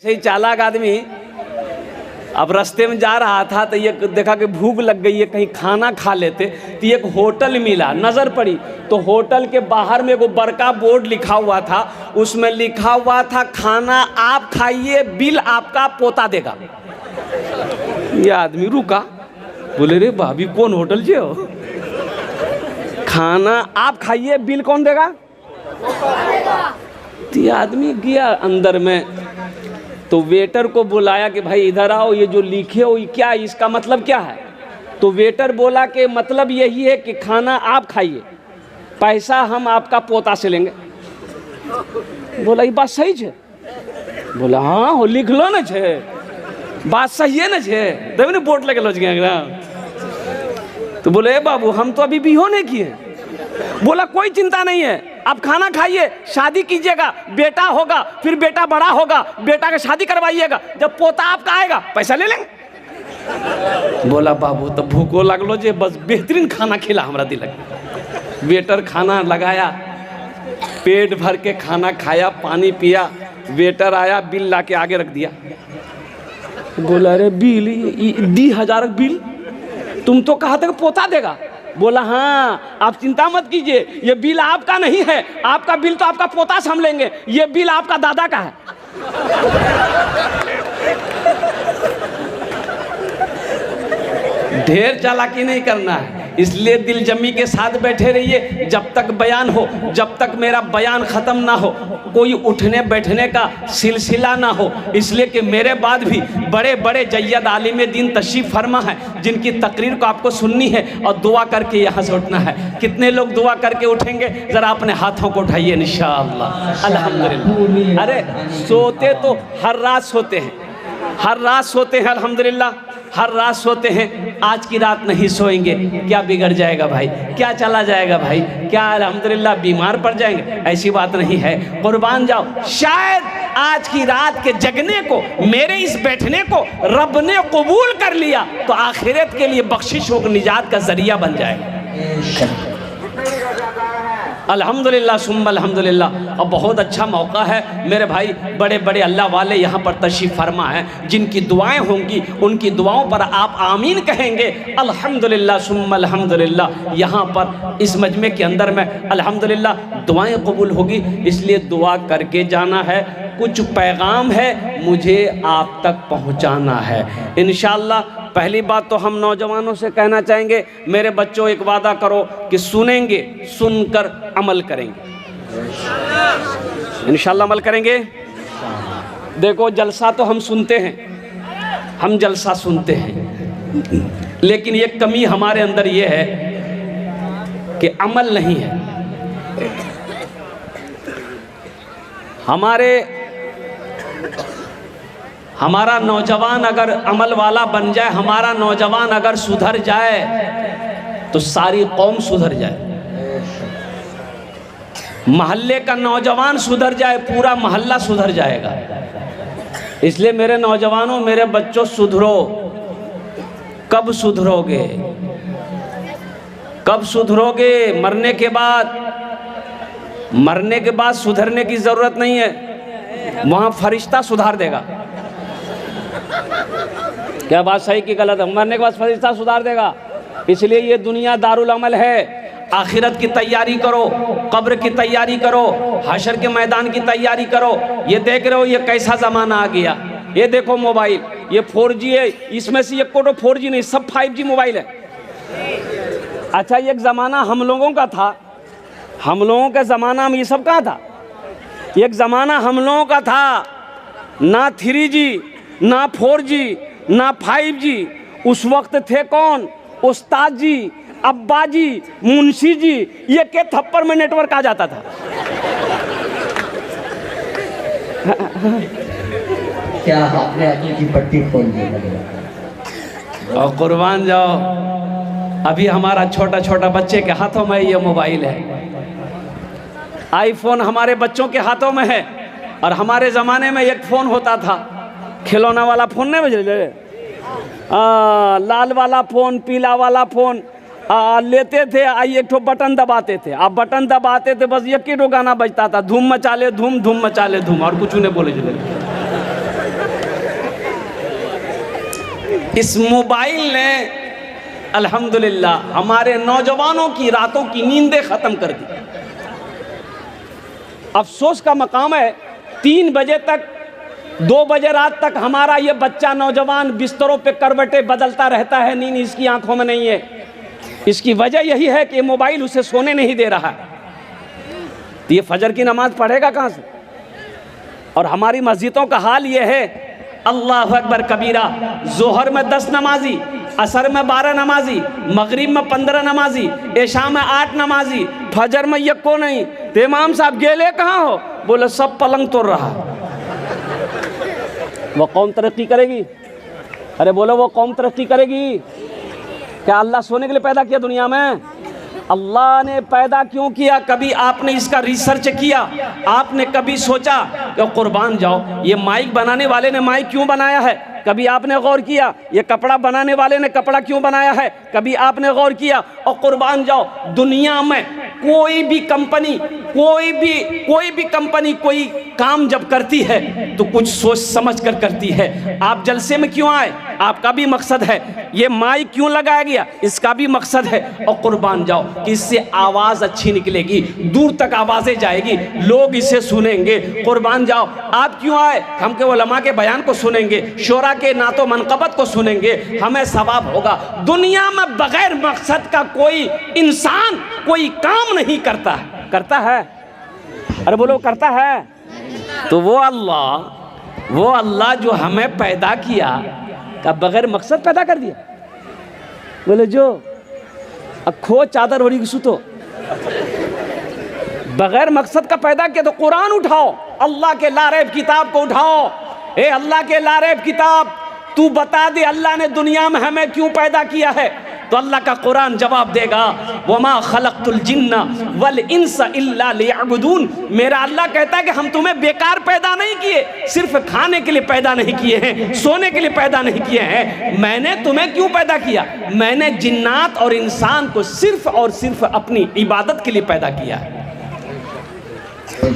सही चालाक आदमी अब रास्ते में जा रहा था तो ये देखा कि भूख लग गई है, कहीं खाना खा लेते। तो एक होटल मिला, नज़र पड़ी तो होटल के बाहर में एगो बड़का बोर्ड लिखा हुआ था, उसमें लिखा हुआ था खाना आप खाइए, बिल आपका पोता देगा। ये आदमी रुका, बोले रे भाभी कौन होटल जे हो, खाना आप खाइए बिल कौन देगा। तो ये आदमी गया अंदर में, तो वेटर को बुलाया कि भाई इधर आओ, ये जो लिखे हो ये क्या, इसका मतलब क्या है। तो वेटर बोला कि मतलब यही है कि खाना आप खाइए, पैसा हम आपका पोता से लेंगे। बोला ये बात सही है। बोला हाँ हो, लिख लो ना छे, बात सही है ना छे, तभी ना बोर्ड लगे लग गया। तो बोले बाबू हम तो अभी भी हो नहीं किए। बोला कोई चिंता नहीं है, आप खाना खाइए, शादी कीजिएगा, बेटा होगा, फिर बेटा बड़ा होगा, बेटा का शादी करवाइएगा, जब पोता आपका आएगा पैसा ले लेंगे। बोला बाबू तो भूखो लगलो जे, बस बेहतरीन खाना खिला हमरा दिलक। वेटर खाना लगाया, पेट भर के खाना खाया, पानी पिया, वेटर आया, बिल ला के आगे रख दिया। बोला अरे बिल 20,000 बिल, तुम तो कहा था कि पोता देगा। बोला हाँ आप चिंता मत कीजिए, ये बिल आपका नहीं है, आपका बिल तो आपका पोता से हम लेंगे, ये बिल आपका दादा का है। ढेर चालाकी नहीं करना है, इसलिए दिल जमी के साथ बैठे रहिए जब तक बयान हो, जब तक मेरा बयान ख़त्म ना हो, कोई उठने बैठने का सिलसिला ना हो। इसलिए कि मेरे बाद भी बड़े बड़े जय्यद आलिम दीन तशरीफ़ फरमा है, जिनकी तकरीर को आपको सुननी है और दुआ करके यहाँ से उठना है। कितने लोग दुआ करके उठेंगे, ज़रा अपने हाथों को उठाइए इंशाअल्लाह। अल्हम्दुलिल्लाह। अरे सोते तो हर रात सोते हैं, हर रात सोते हैं, अल्हम्दुलिल्लाह हर रात सोते हैं। आज की रात नहीं सोएंगे, क्या बिगड़ जाएगा भाई, क्या चला जाएगा भाई, क्या अल्हम्दुलिल्लाह बीमार पड़ जाएंगे, ऐसी बात नहीं है। कुर्बान जाओ, शायद आज की रात के जगने को, मेरे इस बैठने को रब ने कबूल कर लिया तो आखिरत के लिए बख्शिश हो, निजात का जरिया बन जाएगा। अल्हम्दुलिल्लाह सुम्मा अल्हम्दुलिल्लाह। और बहुत अच्छा मौका है मेरे भाई, बड़े बड़े अल्लाह वाले यहाँ पर तशरीफ़ फरमा हैं, जिनकी दुआएं होंगी उनकी दुआओं पर आप आमीन कहेंगे। अल्हम्दुलिल्लाह सुम्मा अल्हम्दुलिल्लाह। यहाँ पर इस मजमे के अंदर में अल्हम्दुलिल्लाह दुआएं कबूल होगी, इसलिए दुआ करके जाना है। कुछ पैगाम है मुझे आप तक पहुँचाना है इंशाअल्लाह। पहली बात तो हम नौजवानों से कहना चाहेंगे, मेरे बच्चों एक वादा करो कि सुनेंगे, सुनकर अमल करेंगे, इंशाअल्लाह अमल करेंगे। देखो जलसा तो हम सुनते हैं, हम जलसा सुनते हैं, लेकिन एक कमी हमारे अंदर ये है कि अमल नहीं है। हमारा नौजवान अगर अमल वाला बन जाए, हमारा नौजवान अगर सुधर जाए तो सारी कौम सुधर जाए। मोहल्ले का नौजवान सुधर जाए, पूरा मोहल्ला सुधर जाएगा। इसलिए मेरे नौजवानों, मेरे बच्चों, सुधरो। कब सुधरोगे, कब सुधरोगे? मरने के बाद। मरने के बाद सुधरने की जरूरत नहीं है, वहां फरिश्ता सुधार देगा। क्या बात सही कि गलत है? मरने के बाद फरिश्ता सुधार देगा। इसलिए ये दुनिया दारुल अमल है। आखिरत की तैयारी करो, कब्र की तैयारी करो, हशर के मैदान की तैयारी करो। ये देख रहे हो ये कैसा ज़माना आ गया। ये देखो मोबाइल, ये 4G है, इसमें से एक को 4G नहीं, सब 5G मोबाइल है। अच्छा एक ज़माना हम लोगों का था, हम लोगों के ज़माना में ये सब कहाँ था? एक ज़माना हम लोगों का था, ना 3G ना 4G ना 5G। उस वक्त थे कौन? उस्ताद जी, अब्बा जी, मुंशी जी, ये के थप्पड़ में नेटवर्क आ जाता था। क्या आपने अकल की पट्टी खोल दी? और कुर्बान जाओ, अभी हमारा छोटा छोटा बच्चे के हाथों में ये मोबाइल है, आईफोन हमारे बच्चों के हाथों में है। और हमारे ज़माने में एक फ़ोन होता था, खिलौना वाला फ़ोन नहीं बजे, लाल वाला फ़ोन, पीला वाला फ़ोन लेते थे, एक ठो बटन दबाते थे। आप बटन दबाते थे, बस एक ही गाना बजता था, धूम मचा ले धूम, धूम मचा ले धूम, और कुछ नहीं बोले। इस मोबाइल ने अल्हम्दुलिल्लाह हमारे नौजवानों की रातों की नींदें ख़त्म कर दी। अफसोस का मकाम है 3 बजे तक 2 बजे रात तक हमारा ये बच्चा नौजवान बिस्तरों पे करवटें बदलता रहता है, नींद इसकी आंखों में नहीं है। इसकी वजह यही है कि मोबाइल उसे सोने नहीं दे रहा है। तो ये फजर की नमाज पढ़ेगा कहाँ से? और हमारी मस्जिदों का हाल ये है, अल्लाह अकबर कबीरा, जोहर में 10 नमाजी, असर में 12 नमाजी, मगरिब में 15 नमाजी, ऐशा में 8 नमाजी, फजर में ये को नहीं। तो इमाम साहब गेले कहाँ हो? बोले सब पलंग तोड़ रहा। वो कौम तरक्की करेगी? अरे बोलो वो कौम तरक्की करेगी? क्या अल्लाह सोने के लिए पैदा किया दुनिया में? अल्लाह ने पैदा क्यों किया? कभी आपने इसका रिसर्च किया? आपने कभी सोचा कि कुर्बान जाओ ये माइक बनाने वाले ने माइक क्यों बनाया है? कभी आपने गौर किया ये कपड़ा बनाने वाले ने कपड़ा क्यों बनाया है? कभी आपने गौर किया? और कुर्बान जाओ दुनिया में कोई भी कंपनी कोई काम जब करती है तो कुछ सोच समझ कर करती है। आप जलसे में क्यों आए? आपका भी मकसद है। ये माइक क्यों लगाया गया? इसका भी मकसद है। और कुर्बान जाओ कि इससे आवाज़ अच्छी निकलेगी, दूर तक आवाज़ें जाएगी, लोग इसे सुनेंगे। कुर्बान जाओ आप क्यों आए? हम के उलमा के बयान को सुनेंगे, शोरा के नातो मनकबत को सुनेंगे, हमें सवाब होगा। दुनिया में बगैर मकसद का कोई इंसान कोई काम नहीं करता है। करता है? अरे बोलो करता है? तो वो अल्लाह जो हमें पैदा किया का बगैर मकसद पैदा कर दिया? बोले जो अखो चादर ओढ़ी की सुतो, बगैर मकसद का पैदा किया। तो कुरान उठाओ, अल्लाह के लारैब किताब को उठाओ। ए अल्लाह के लारैब किताब, तू बता दे अल्लाह ने दुनिया में हमें क्यों पैदा किया है? तो अल्लाह का कुरान जवाब देगा, वमा खलक़तुल जिन्ना वल इंसा इल्ला लियअबुदून। मेरा अल्लाह कहता है कि हम तुम्हें बेकार पैदा नहीं किए, सिर्फ खाने के लिए पैदा नहीं किए हैं, सोने के लिए पैदा नहीं किए हैं। मैंने तुम्हें क्यों पैदा किया? मैंने जिन्नात और इंसान को सिर्फ और सिर्फ अपनी इबादत के लिए पैदा किया है।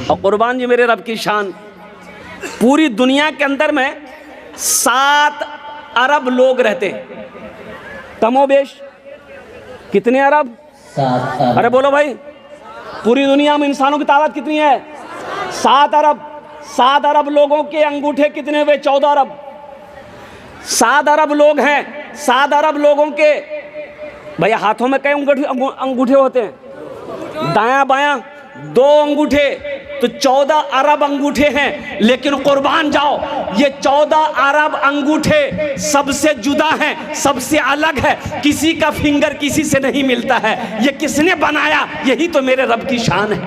और कुर्बान जी मेरे रब की शान, पूरी दुनिया के अंदर में 7 अरब लोग रहते हैं, कमोबेश। कितने अरब? 7 अरब। अरे बोलो भाई, पूरी दुनिया में इंसानों की तादाद कितनी है? 7 अरब। 7 अरब लोगों के अंगूठे कितने हुए? 14 अरब। 7 अरब लोग हैं। 7 अरब लोगों के भैया हाथों में कई अंगूठे होते हैं? दायां बायां 2 अंगूठे, तो 14 अरब अंगूठे हैं। लेकिन कुर्बान जाओ ये 14 अरब अंगूठे सबसे जुदा हैं, सबसे अलग है। किसी का फिंगर किसी से नहीं मिलता है। ये किसने बनाया? यही तो मेरे रब की शान है।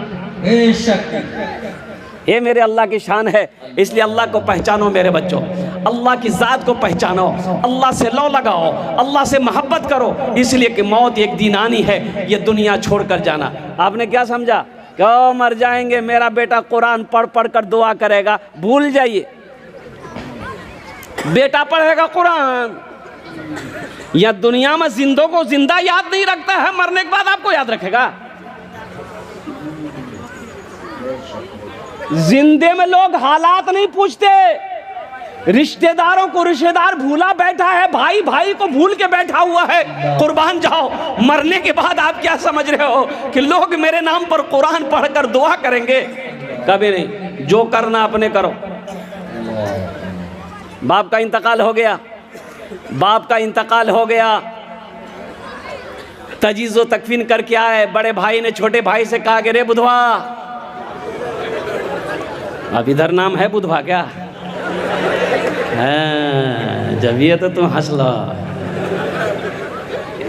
ये मेरे अल्लाह की शान है। इसलिए अल्लाह को पहचानो मेरे बच्चों, अल्लाह की ज़ात को पहचानो, अल्लाह से लौ लगाओ, अल्लाह से मोहब्बत करो। इसलिए कि मौत एक दिन आनी है, ये दुनिया छोड़ कर जाना। आपने क्या समझा? क्यों मर जाएंगे, मेरा बेटा कुरान पढ़ पढ़ कर दुआ करेगा? भूल जाइए, बेटा पढ़ेगा कुरान। या दुनिया में जिंदों को जिंदा याद नहीं रखता है, मरने के बाद आपको याद रखेगा? जिंदे में लोग हालात नहीं पूछते, रिश्तेदारों को रिश्तेदार भूला बैठा है, भाई भाई को भूल के बैठा हुआ है। कुर्बान जाओ, मरने के बाद आप क्या समझ रहे हो कि लोग मेरे नाम पर कुरान पढ़कर दुआ करेंगे? कभी नहीं। जो करना अपने करो। बाप का इंतकाल हो गया, बाप का इंतकाल हो गया, तजीज़ो तकफीन करके आए। बड़े भाई ने छोटे भाई से कहा कि रे बुधवा, अब इधर नाम है बुधवा क्या? हाँ, जब ये तो तुम हंस लो।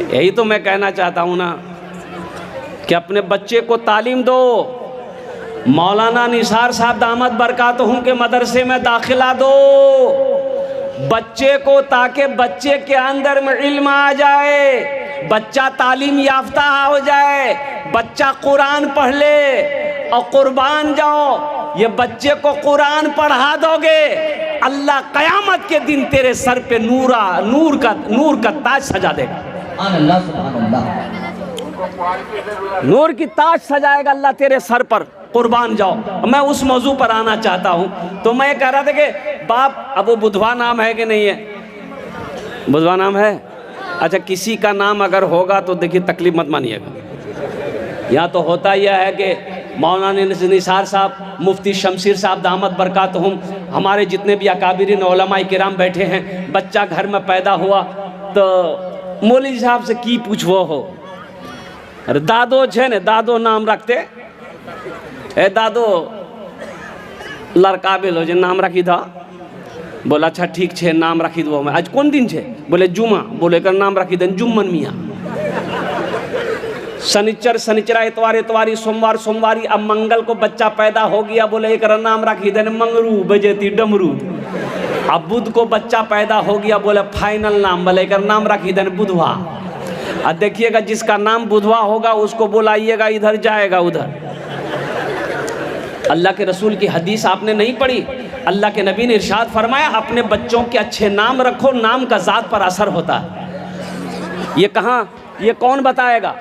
यही तो मैं कहना चाहता हूँ ना कि अपने बच्चे को तालीम दो। मौलाना निसार साहब दामद बरकातहू के मदरसे में दाखिला दो बच्चे को, ताकि बच्चे के अंदर में इल्म आ जाए, बच्चा तालीम याफ्ता हो जाए, बच्चा कुरान पढ़ ले। और कुर्बान जाओ, ये बच्चे को कुरान पढ़ा दोगे, अल्लाह कयामत के दिन तेरे सर पे नूर का ताज सजा देगा। नूर की ताज सजाएगा अल्लाह तेरे सर पर। कुर्बान जाओ। मैं उस मौजू पर आना चाहता हूँ। तो मैं कह रहा था कि बाप, अब वो बुधवा नाम है कि नहीं है? बुधवा नाम है? अच्छा, किसी का नाम अगर होगा तो देखिए तकलीफ मत मानिएगा। यहाँ तो होता यह है कि मौलाना निसार साहब, मुफ्ती शमशीर साहब दामत बरकातहुम, हमारे जितने भी अकाबिरीन उलमाए किराम बैठे हैं, बच्चा घर में पैदा हुआ तो मौलवी साहब से की पूछवो हो, अरे दादो छे ने दादो नाम रखते, ए दादो लड़का बेलो जे नाम रखी था, बोला अच्छा ठीक छे नाम रखी दो। आज कौन दिन छे? बोले जुमा, बोले कर नाम रखी दें जुम्मन मियाँ। शनिचर शनिचरा, इतवार इतवारी, सोमवार सोमवारी, अब मंगल को बच्चा पैदा हो गया, बोले एक नाम रखी दें मंगरू बजेती डमरू। अब बुध को बच्चा पैदा हो गया, बोले फाइनल नाम, बोले एक नाम रखी दें बुधवा। अब देखिएगा जिसका नाम बुधवा होगा उसको बुलाइएगा, इधर जाएगा उधर। अल्लाह के रसूल की हदीस आपने नहीं पढ़ी? अल्लाह के नबी ने इरशाद फरमाया अपने बच्चों के अच्छे नाम रखो, नाम का ज़ात पर असर होता है। ये कहाँ, ये कौन बताएगा?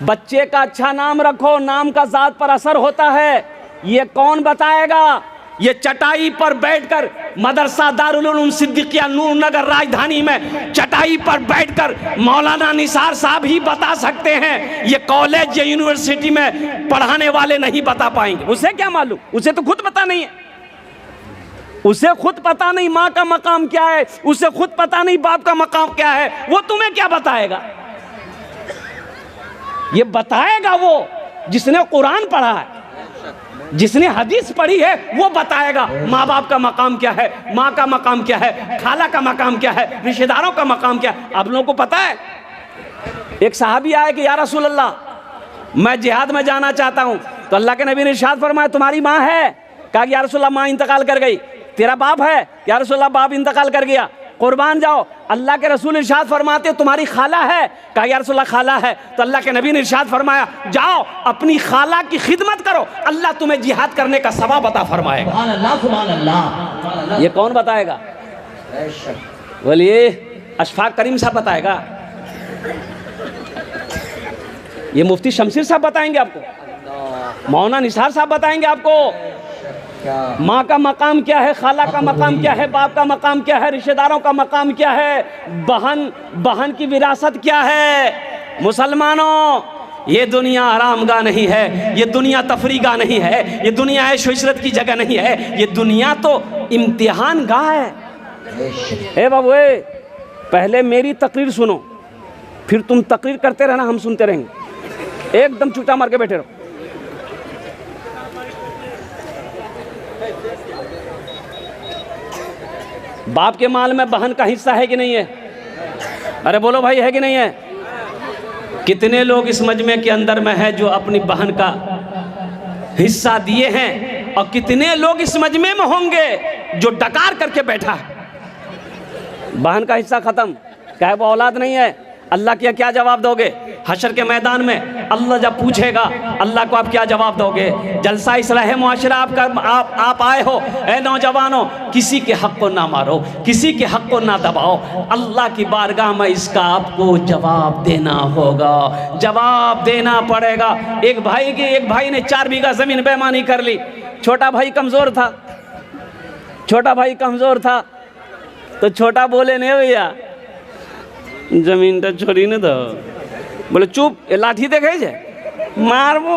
बच्चे का अच्छा नाम रखो, नाम का ज़ात पर असर होता है, ये कौन बताएगा? ये चटाई पर बैठकर मदरसा दारुल उलूम सिद्दीकिया नूर नगर राजधानी में चटाई पर बैठकर मौलाना निसार साहब ही बता सकते हैं, ये कॉलेज या यूनिवर्सिटी में पढ़ाने वाले नहीं बता पाएंगे। उसे क्या मालूम? उसे तो खुद पता नहीं है, उसे खुद पता नहीं माँ का मकाम क्या है, उसे खुद पता नहीं बाप का मकाम क्या है, वो तुम्हें क्या बताएगा? ये बताएगा वो जिसने कुरान पढ़ा है, जिसने हदीस पढ़ी है, वो बताएगा माँ बाप का मकाम क्या है, माँ का मकाम क्या है, खाला का मकाम क्या है, रिश्तेदारों का मकाम क्या है। आप लोगों को पता है, एक सहाबी आए कि या रसूल अल्लाह मैं जिहाद में जाना चाहता हूँ, तो अल्लाह के नबी ने इरशाद फरमाया तुम्हारी माँ है? कहा कि या रसूल अल्लाह माँ इंतकाल कर गई। तेरा बाप है? या रसूल अल्लाह बाप इंतकाल कर गया। कुर्बान जाओ। अल्लाह के रसूल इरशाद फरमाते तुम्हारी खाला है? कहा या रसूल अल्लाह खाला है। तो अल्लाह के नबी ने इरशाद फरमाया जाओ अपनी खाला की खिदमत करो, अल्लाह तुम्हें जिहाद करने का सवाब अता फरमाएगा। सुभान अल्लाह, सुभान अल्लाह। ये कौन बताएगा? बोलिए, अशफाक करीम साहब बताएगा? ये मुफ्ती शमशीर साहब बताएंगे आपको? मौलाना निसार साहब बताएंगे आपको? माँ का मकाम क्या है, खाला का मकाम क्या है, बाप का मकाम क्या है, रिश्तेदारों का मकाम क्या है, बहन की विरासत क्या है। मुसलमानों, ये दुनिया आरामगाह नहीं है, ये दुनिया तफरीगाह नहीं है, ये दुनिया ऐश इशरत की जगह नहीं है, ये दुनिया तो इम्तिहान गाह है। ए बाबू, पहले मेरी तकरीर सुनो, फिर तुम तकरीर करते रहना, हम सुनते रहेंगे। एकदम चूटा मार के बैठे रहो। बाप के माल में बहन का हिस्सा है कि नहीं है? अरे बोलो भाई, है कि नहीं है? कितने लोग इस मजमे के अंदर में है जो अपनी बहन का हिस्सा दिए हैं, और कितने लोग इस मजमे में होंगे जो डकार करके बैठा है। बहन का हिस्सा खत्म, क्या वो औलाद नहीं है? अल्लाह के क्या जवाब दोगे? हशर के मैदान में अल्लाह जब पूछेगा, अल्लाह को आप क्या जवाब दोगे? जलसा इस्लाह मुआशरा आप आए हो, ए नौजवानों, किसी के हक को ना मारो, किसी के हक को ना दबाओ, अल्लाह की बारगाह में इसका आपको जवाब देना होगा, जवाब देना पड़ेगा। एक भाई ने 4 बीघा जमीन बेईमानी कर ली। छोटा भाई कमज़ोर था, तो छोटा बोले नहीं भैया जमीन तो छोड़ी न दो। बोले चुप, ये लाठी देखे जे मार वो।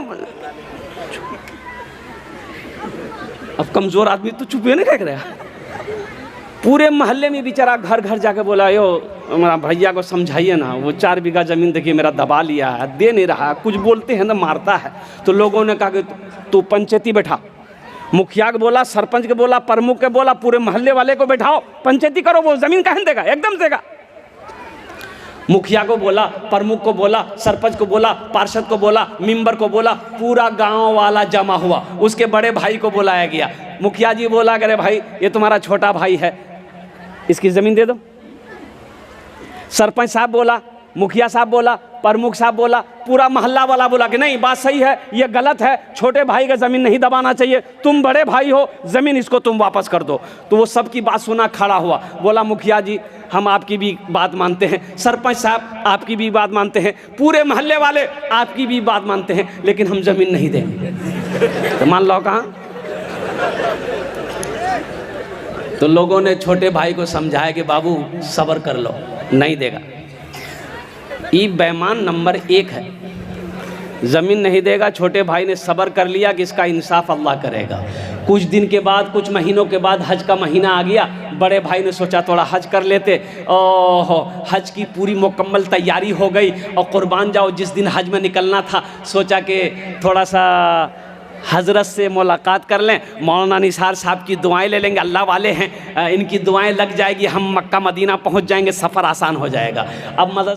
अब कमजोर आदमी तो चुप ही नहीं देख रहा। पूरे मोहल्ले में बेचारा घर घर जाके बोला यो मेरा भैया को समझाइए ना, वो 4 बीघा जमीन देखिए मेरा दबा लिया है, दे नहीं रहा, कुछ बोलते हैं ना मारता है। तो लोगों ने कहा कि तू पंचायती बैठा, मुखिया को बोला, सरपंच के बोला, प्रमुख के बोला, पूरे मोहल्ले वाले को बैठाओ, पंचायती करो, वो जमीन कहाँ देगा? एकदम देगा। मुखिया को बोला, प्रमुख को बोला, सरपंच को बोला, पार्षद को बोला, मेंबर को बोला, पूरा गांव वाला जमा हुआ। उसके बड़े भाई को बुलाया गया। मुखिया जी बोला अरे भाई ये तुम्हारा छोटा भाई है, इसकी ज़मीन दे दो। सरपंच साहब बोला, मुखिया साहब बोला, प्रमुख साहब बोला, पूरा मोहल्ला वाला बोला कि नहीं बात सही है, ये गलत है, छोटे भाई का ज़मीन नहीं दबाना चाहिए, तुम बड़े भाई हो, ज़मीन इसको तुम वापस कर दो। तो वो सबकी बात सुना खड़ा हुआ, बोला मुखिया जी हम आपकी भी बात मानते हैं, सरपंच साहब आपकी भी बात मानते हैं, पूरे मोहल्ले वाले आपकी भी बात मानते हैं, लेकिन हम ज़मीन नहीं देंगे। तो मान लो कहाँ तो लोगों ने छोटे भाई को समझाया कि बाबू सब्र कर लो, नहीं देगा। ये बेईमान नंबर 1 है, ज़मीन नहीं देगा। छोटे भाई ने सब्र कर लिया कि इसका इंसाफ अल्लाह करेगा। कुछ दिन के बाद, कुछ महीनों के बाद हज का महीना आ गया। बड़े भाई ने सोचा थोड़ा हज कर लेते। ओहो, हज की पूरी मुकम्मल तैयारी हो गई और कुर्बान जाओ जिस दिन हज में निकलना था, सोचा कि थोड़ा सा हज़रत से मुलाकात कर लें, मौलाना निसार साहब की दुआएं ले लेंगे, अल्लाह वाले हैं, इनकी दुआएं लग जाएगी, हम मक्का मदीना पहुंच जाएंगे, सफ़र आसान हो जाएगा। अब मदद